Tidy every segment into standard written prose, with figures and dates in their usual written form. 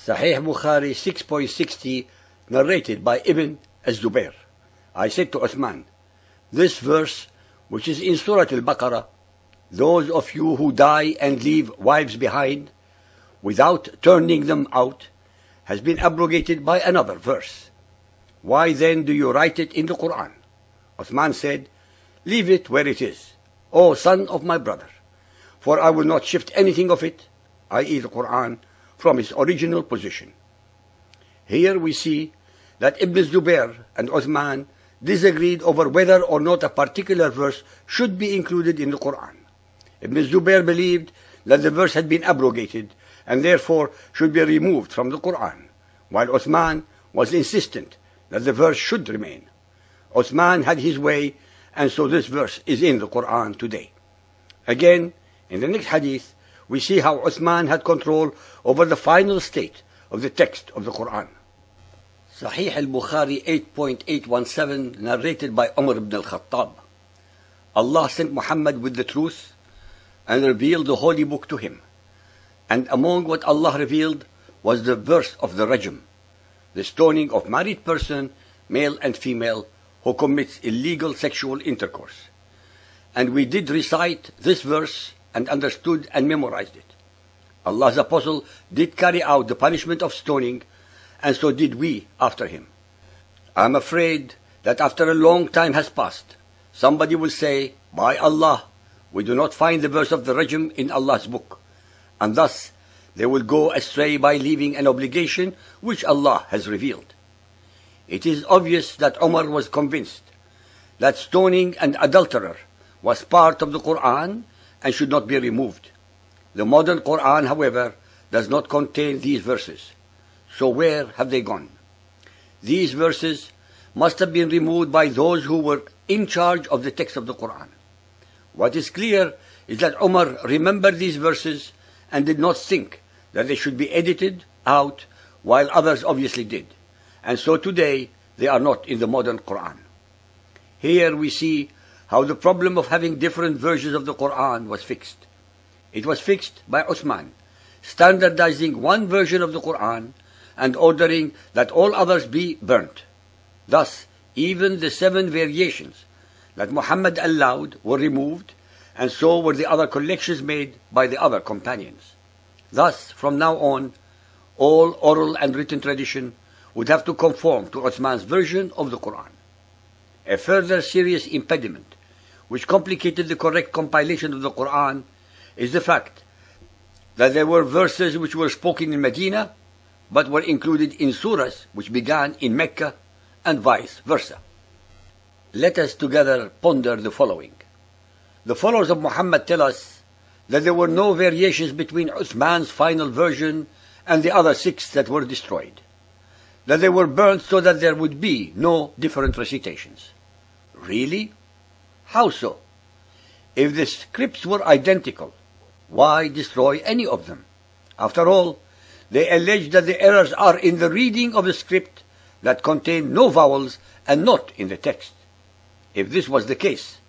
Sahih Bukhari 6.60, narrated by Ibn az-Zubair. I said to Uthman, this verse, which is in Surah Al-Baqarah, those of you who die and leave wives behind, without turning them out, has been abrogated by another verse. Why then do you write it in the Quran? Uthman said, leave it where it is, O son of my brother, for I will not shift anything of it, i.e. the Quran, from its original position. Here we see that Ibn Zubair and Uthman disagreed over whether or not a particular verse should be included in the Quran. Ibn Zubair believed that the verse had been abrogated and therefore should be removed from the Quran, while Uthman was insistent that the verse should remain. Uthman had his way, and so this verse is in the Quran today. Again, in the next hadith, we see how Uthman had control over the final state of the text of the Quran. Sahih al-Bukhari 8.817, narrated by Umar ibn al-Khattab. Allah sent Muhammad with the truth and revealed the holy book to him. And among what Allah revealed was the verse of the rajm, the stoning of married person, male and female, who commits illegal sexual intercourse. And we did recite this verse and understood and memorized it. Allah's apostle did carry out the punishment of stoning, and so did we after him. I am afraid that after a long time has passed, somebody will say, by Allah, we do not find the verse of the rajm in Allah's book, and thus they will go astray by leaving an obligation which Allah has revealed. It is obvious that Umar was convinced that stoning an adulterer was part of the Quran and should not be removed. The modern Quran, however, does not contain these verses. So where have they gone? These verses must have been removed by those who were in charge of the text of the Quran. What is clear is that Umar remembered these verses and did not think that they should be edited out, while others obviously did. And so today they are not in the modern Quran. Here we see how the problem of having different versions of the Quran was fixed. It was fixed by Uthman, standardizing one version of the Quran and ordering that all others be burnt. Thus, even the 7 variations that Muhammad allowed were removed, and so were the other collections made by the other companions. Thus, from now on, all oral and written tradition would have to conform to Uthman's version of the Quran. A further serious impediment which complicated the correct compilation of the Quran is the fact that there were verses which were spoken in Medina but were included in surahs which began in Mecca and vice versa. Let us together ponder the following. The followers of Muhammad tell us that there were no variations between Uthman's final version and the other 6 that were destroyed, that they were burnt so that there would be no different recitations. Really? How so? If the scripts were identical, why destroy any of them? After all, they allege that the errors are in the reading of the script that contained no vowels and not in the text. If this was the case,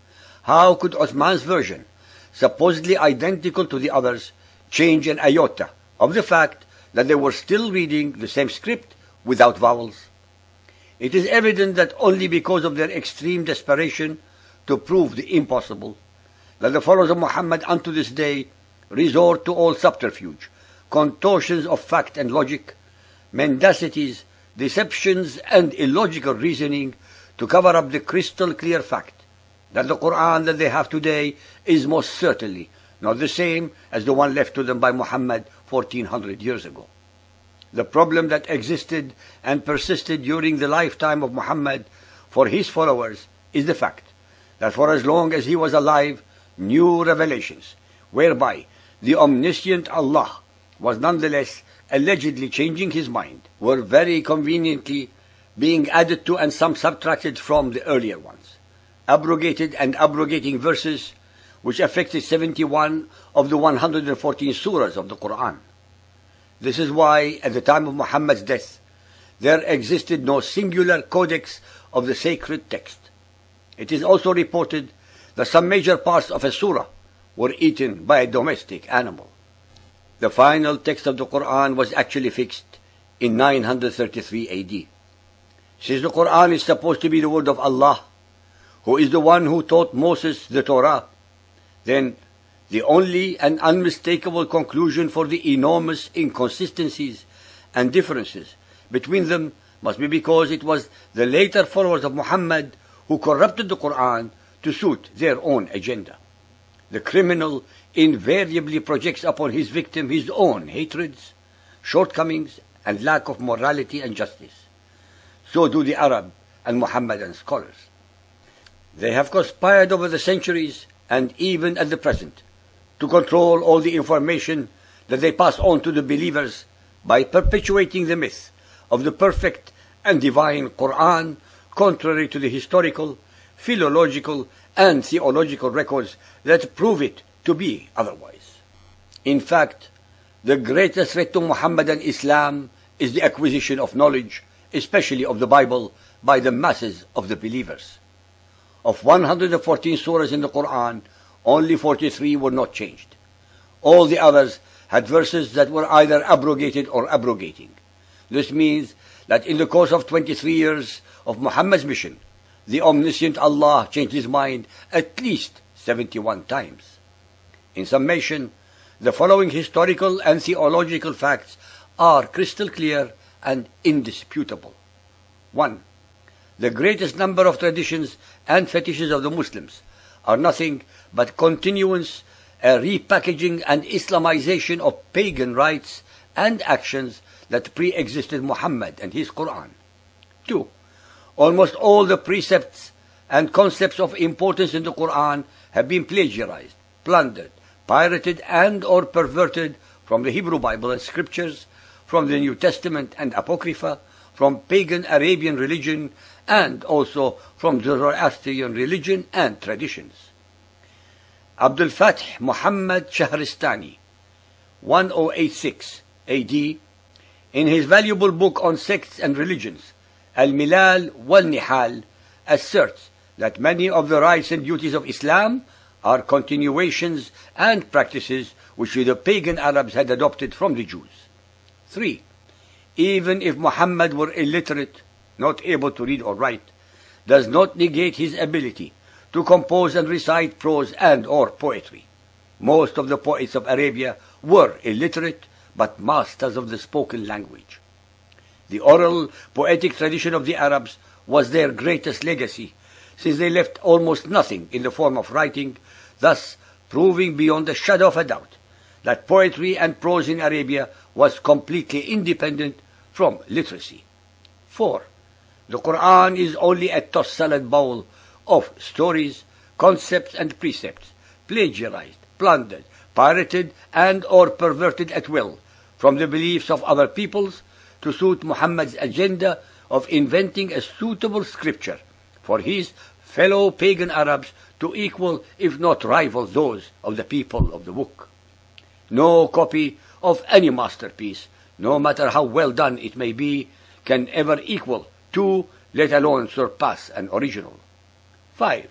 how could Uthman's version, supposedly identical to the others, change an iota of the fact that they were still reading the same script without vowels? It is evident that only because of their extreme desperation to prove the impossible, that the followers of Muhammad unto this day resort to all subterfuge, contortions of fact and logic, mendacities, deceptions, and illogical reasoning to cover up the crystal clear fact that the Quran that they have today is most certainly not the same as the one left to them by Muhammad 1400 years ago. The problem that existed and persisted during the lifetime of Muhammad for his followers is the fact that for as long as he was alive, new revelations, whereby the omniscient Allah was nonetheless allegedly changing his mind, were very conveniently being added to and some subtracted from the earlier ones, abrogated and abrogating verses which affected 71 of the 114 surahs of the Quran. This is why, at the time of Muhammad's death, there existed no singular codex of the sacred text. It is also reported that some major parts of a surah were eaten by a domestic animal. The final text of the Quran was actually fixed in 933 AD. Since the Quran is supposed to be the word of Allah, who is the one who taught Moses the Torah, then the only and unmistakable conclusion for the enormous inconsistencies and differences between them must be because it was the later followers of Muhammad who corrupted the Quran to suit their own agenda. The criminal invariably projects upon his victim his own hatreds, shortcomings, and lack of morality and justice. So do the Arab and Muhammadan scholars. They have conspired over the centuries and even at the present to control all the information that they pass on to the believers by perpetuating the myth of the perfect and divine Quran, contrary to the historical, philological, and theological records that prove it to be otherwise. In fact, the greatest threat to Muhammadan Islam is the acquisition of knowledge, especially of the Bible, by the masses of the believers. Of 114 surahs in the Quran, only 43 were not changed. All the others had verses that were either abrogated or abrogating. This means that in the course of 23 years of Muhammad's mission, the omniscient Allah changed his mind at least 71 times. In summation, the following historical and theological facts are crystal clear and indisputable. 1. The greatest number of traditions and fetishes of the Muslims are nothing but continuance, a repackaging and Islamization of pagan rites and actions that pre-existed Muhammad and his Quran. 2. Almost all the precepts and concepts of importance in the Quran have been plagiarized, plundered, pirated and or perverted from the Hebrew Bible and Scriptures, from the New Testament and Apocrypha, from pagan Arabian religion, and also from Zoroastrian religion and traditions. Abdul Fath Muhammad Shahristani, 1086 AD, in his valuable book on sects and religions, Al-Milal wal-Nihal, asserts that many of the rights and duties of Islam are continuations and practices which the pagan Arabs had adopted from the Jews. 3. Even if Muhammad were illiterate, not able to read or write, does not negate his ability to compose and recite prose and or poetry. Most of the poets of Arabia were illiterate, but masters of the spoken language. The oral, poetic tradition of the Arabs was their greatest legacy, since they left almost nothing in the form of writing, thus proving beyond a shadow of a doubt that poetry and prose in Arabia was completely independent from literacy. 4. The Quran is only a tossed salad bowl of stories, concepts and precepts, plagiarized, plundered, pirated and or perverted at will from the beliefs of other peoples to suit Muhammad's agenda of inventing a suitable scripture for his fellow pagan Arabs to equal, if not rival, those of the people of the book. No copy of any masterpiece, no matter how well done it may be, can ever equal to, let alone surpass, an original. 5.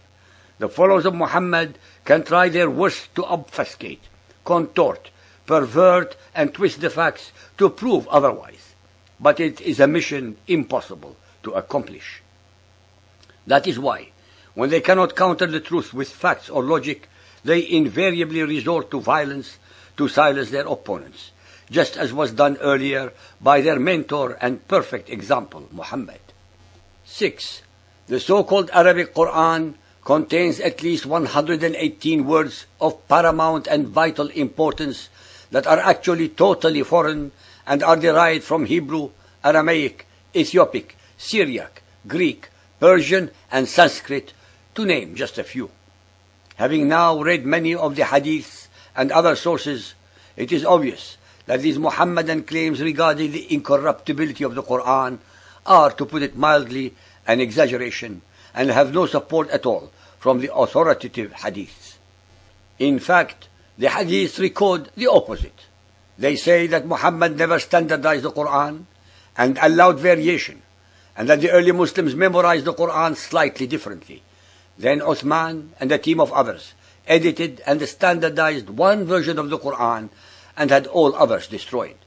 The followers of Muhammad can try their worst to obfuscate, contort, pervert and twist the facts to prove otherwise, but it is a mission impossible to accomplish. That is why, when they cannot counter the truth with facts or logic, they invariably resort to violence to silence their opponents, just as was done earlier by their mentor and perfect example, Muhammad. 6. The so-called Arabic Quran contains at least 118 words of paramount and vital importance that are actually totally foreign and are derived from Hebrew, Aramaic, Ethiopic, Syriac, Greek, Persian and Sanskrit, to name just a few. Having now read many of the hadiths and other sources, it is obvious that these Muhammadan claims regarding the incorruptibility of the Quran are, to put it mildly, an exaggeration and have no support at all from the authoritative hadiths. In fact, the hadiths record the opposite. They say that Muhammad never standardized the Quran and allowed variation, and that the early Muslims memorized the Quran slightly differently. Then Uthman and a team of others edited and standardized one version of the Quran and had all others destroyed.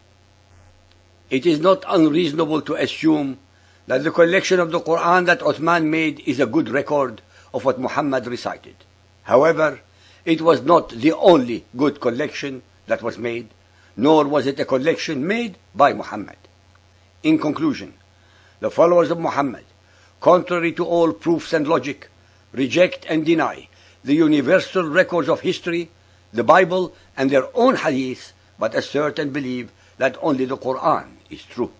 It is not unreasonable to assume that the collection of the Quran that Uthman made is a good record of what Muhammad recited. However, it was not the only good collection that was made, nor was it a collection made by Muhammad. In conclusion, the followers of Muhammad, contrary to all proofs and logic, reject and deny the universal records of history, the Bible, and their own hadith, but assert and believe that only the Quran is true.